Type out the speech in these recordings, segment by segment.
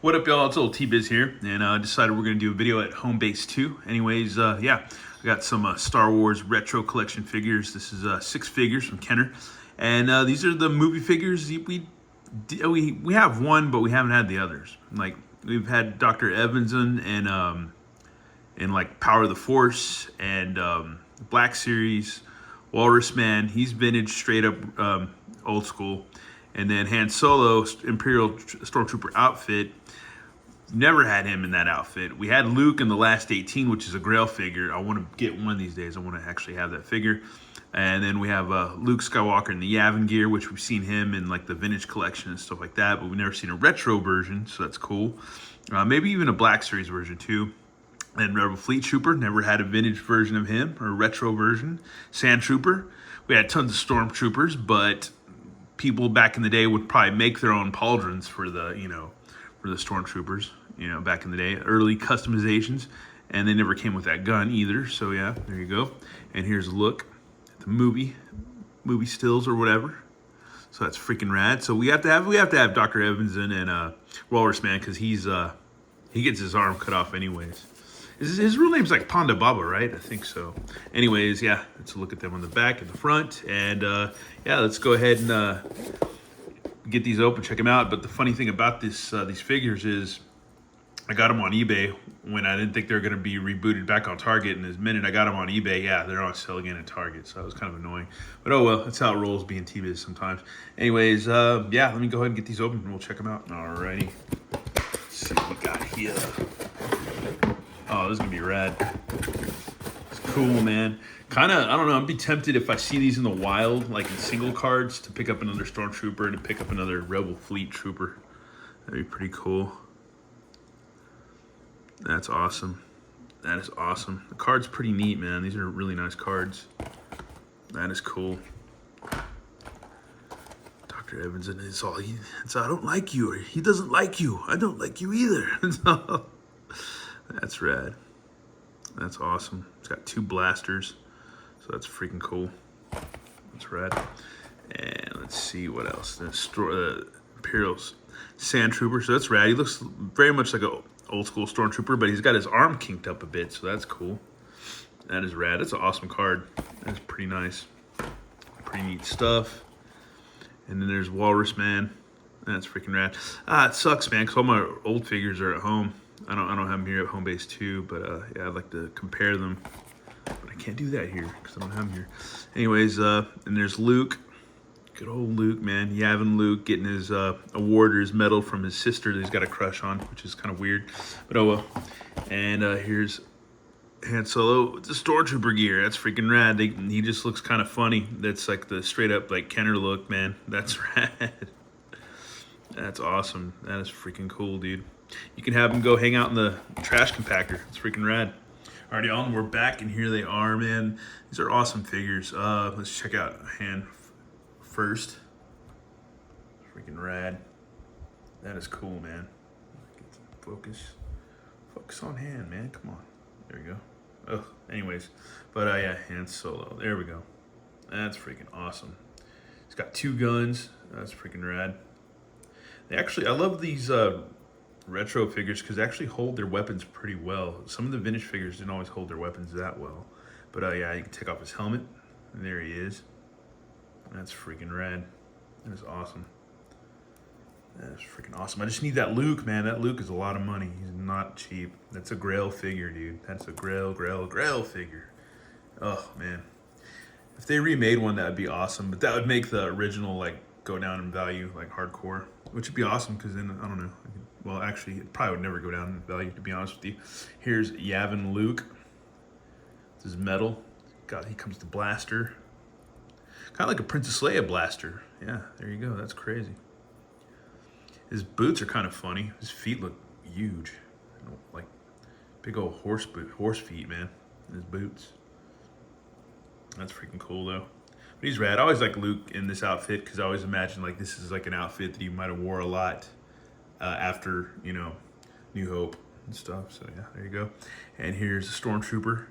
What up, y'all? It's little T-Biz here, and I decided we're going to do a video at Home Base 2. Anyways, yeah, I got some Star Wars retro collection figures. This is 6 figures from Kenner, and these are the movie figures. We have one, but we haven't had the others. Like, we've had Dr. Evanson and like Power of the Force and Black Series, Walrus Man. He's vintage, straight up old school. And then Han Solo, Imperial Stormtrooper outfit. Never had him in that outfit. We had Luke in the last 18, which is a Grail figure. I want to get one these days. I want to actually have that figure. And then we have Luke Skywalker in the Yavin gear, which we've seen him in like the vintage collection and stuff like that. But we've never seen a retro version, so that's cool. Maybe even a Black Series version too. And Rebel Fleet Trooper, never had a vintage version of him or a retro version. Sand Trooper, we had tons of Stormtroopers, but people back in the day would probably make their own pauldrons for the, for the Stormtroopers, back in the day, early customizations, and they never came with that gun either. So yeah, there you go. And here's a look at the movie stills or whatever. So that's freaking rad. So we have to have Dr. Evanson and Walrus Man, because he gets his arm cut off anyways. His real name's like Ponda Baba, right? I think so. Anyways, yeah, let's look at them on the back and the front. And yeah, let's go ahead and get these open, check them out. But the funny thing about these figures is I got them on eBay when I didn't think they were going to be rebooted back on Target. And the minute I got them on eBay, yeah, they're on sale again at Target. So that was kind of annoying. But oh well, that's how it rolls being T-Biz sometimes. Anyways, yeah, let me go ahead and get these open and we'll check them out. Alrighty. Let's see what we got here. Oh, this is gonna be rad. It's cool, man. Kind of, I don't know, I'd be tempted if I see these in the wild, like in single cards, to pick up another Stormtrooper and to pick up another Rebel Fleet Trooper. That'd be pretty cool. That's awesome. That is awesome. The card's pretty neat, man. These are really nice cards. That is cool. Dr. Evanson is all it's I don't like you, or he doesn't like you. I don't like you either. That's rad. That's awesome. It's got 2 blasters, so that's freaking cool. That's rad. And let's see what else. The Imperial Sand Trooper, so that's rad. He looks very much like an old school Stormtrooper, but he's got his arm kinked up a bit, so that's cool. That is rad. That's an awesome card. That's pretty nice. Pretty neat stuff. And then there's Walrus Man. That's freaking rad. It sucks, man, because all my old figures are at home. I don't have them here at Home Base 2, but yeah, I'd like to compare them. But I can't do that here because I don't have them here. Anyways, and there's Luke. Good old Luke, man. Yavin Luke getting his award or his medal from his sister that he's got a crush on, which is kind of weird. But oh well. And here's Han Solo with the Stormtrooper gear. That's freaking rad. He just looks kind of funny. That's like the straight up like Kenner look, man. That's rad. That's awesome. That is freaking cool, dude. You can have them go hang out in the trash compactor. It's freaking rad. Alrighty, on, we're back, and here they are, man. These are awesome figures. Let's check out Han first. Freaking rad. That is cool, man. Get some focus on Han, man. Come on. There we go. Oh, anyways, but yeah, Han Solo. There we go. That's freaking awesome. He's got 2 guns. That's freaking rad. I love these retro figures because they actually hold their weapons pretty well. Some of the vintage figures didn't always hold their weapons that well. But yeah, you can take off his helmet. And there he is. That's freaking rad. That is awesome. That is freaking awesome. I just need that Luke, man. That Luke is a lot of money. He's not cheap. That's a Grail figure, dude. That's a Grail figure. Oh, man. If they remade one, that would be awesome. But that would make the original, like, go down in value, like, hardcore. Which would be awesome, because then, I don't know. Well, actually, it probably would never go down in value, to be honest with you. Here's Yavin Luke. This is metal. He comes to blaster. Kind of like a Princess Leia blaster. Yeah, there you go. That's crazy. His boots are kind of funny. His feet look huge. Like big old horse feet, man. His boots. That's freaking cool, though. But he's rad. I always like Luke in this outfit because I always imagine like this is like an outfit that he might have wore a lot after, New Hope and stuff. So yeah, there you go. And here's a Stormtrooper.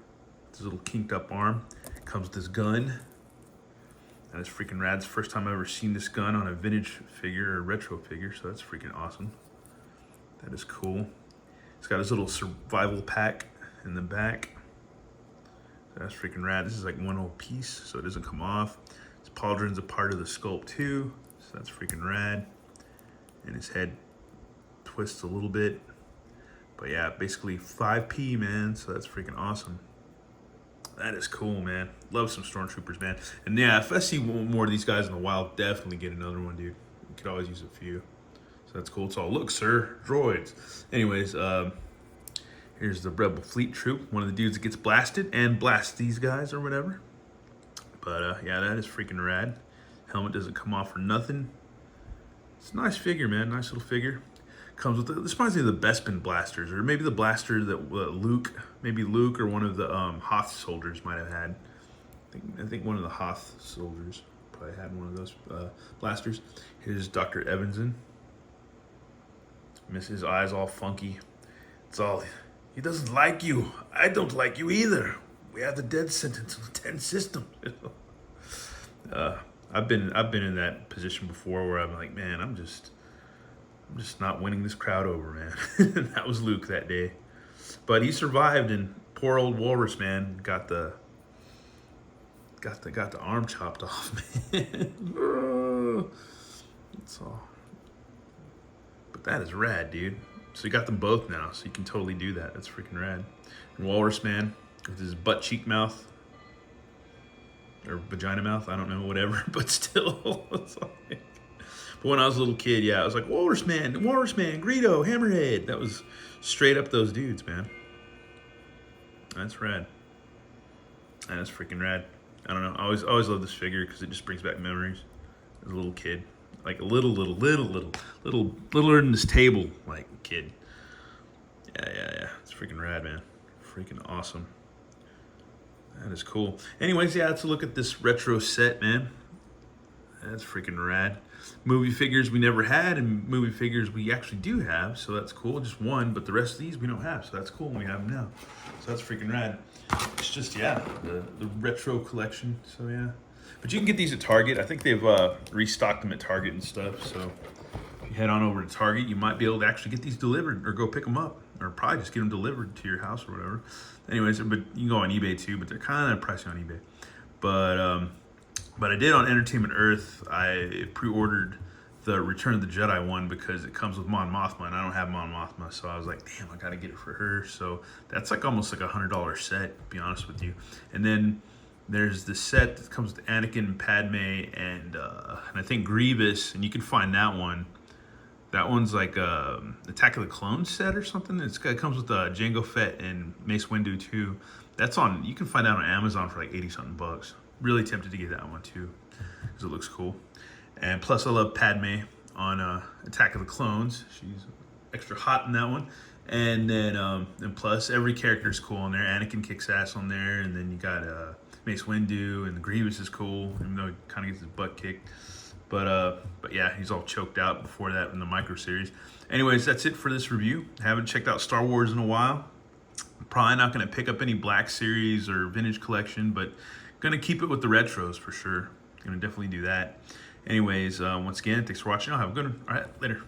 This little kinked up arm. Comes with this gun. That is freaking rad. It's the first time I've ever seen this gun on a vintage figure or retro figure, so that's freaking awesome. That is cool. It's got his little survival pack in the back. That's freaking rad. This is like one whole piece, so it doesn't come off. His pauldron's a part of the sculpt too, so that's freaking rad. And his head twists a little bit. But yeah, basically 5P, man, so that's freaking awesome. That is cool, man. Love some Stormtroopers, man. And yeah, if I see more of these guys in the wild, definitely get another one, dude. You could always use a few. So that's cool. It's all, look, sir, droids. Anyways, here's the Rebel Fleet Troop. One of the dudes that gets blasted and blasts these guys or whatever. But yeah, that is freaking rad. Helmet doesn't come off for nothing. It's a nice figure, man. Nice little figure. Comes with this reminds me of the Bespin blasters, or maybe the blaster that Luke or one of the Hoth soldiers might have had. I think one of the Hoth soldiers probably had one of those blasters. Here's Dr. Evanson. Miss his eyes all funky. It's all, he doesn't like you. I don't like you either. We have the death sentence on the 10 system. I've been in that position before where I'm like, man, I'm just not winning this crowd over, man. That was Luke that day. But he survived, and poor old Walrus, man, got the arm chopped off, man. That's all. But that is rad, dude. So you got them both now, so you can totally do that. That's freaking rad. And Walrus, man, with his butt cheek mouth. Or vagina mouth, I don't know, whatever. But still, it's like... But when I was a little kid, yeah, I was like, Walrus Man, Greedo, Hammerhead. That was straight up those dudes, man. That's rad. That's freaking rad. I don't know. I always loved this figure because it just brings back memories as a little kid. Like a littler than this table, like kid. Yeah. It's freaking rad, man. Freaking awesome. That is cool. Anyways, yeah, let's look at this retro set, man. That's freaking rad. Movie figures we never had, and movie figures we actually do have, so that's cool. Just one, but the rest of these we don't have, so that's cool, and we have them now. So that's freaking rad. It's just, yeah, the retro collection, so yeah. But you can get these at Target. I think they've restocked them at Target and stuff, so if you head on over to Target, you might be able to actually get these delivered, or go pick them up, or probably just get them delivered to your house or whatever. Anyways, but you can go on eBay too, but they're kind of pricey on eBay. But I did on Entertainment Earth. I pre-ordered the Return of the Jedi one because it comes with Mon Mothma, and I don't have Mon Mothma, so I was like, damn, I gotta get it for her. So that's like almost like $100 set, to be honest with you. And then there's the set that comes with Anakin and Padme and I think Grievous, and you can find that one. That one's like Attack of the Clones set or something. It comes with Jango Fett and Mace Windu too. That's on. You can find that on Amazon for like 80-something bucks. Really tempted to get that one too, because it looks cool. And plus, I love Padme on Attack of the Clones. She's extra hot in that one. And then, and plus, every character is cool on there. Anakin kicks ass on there, and then you got Mace Windu, and the Grievous is cool, even though he kind of gets his butt kicked. But yeah, he's all choked out before that in the micro series. Anyways, that's it for this review. Haven't checked out Star Wars in a while. Probably not going to pick up any Black Series or Vintage Collection, but going to keep it with the retros for sure. Going to definitely do that. Anyways, once again, thanks for watching. I'll have a good one. All right, later.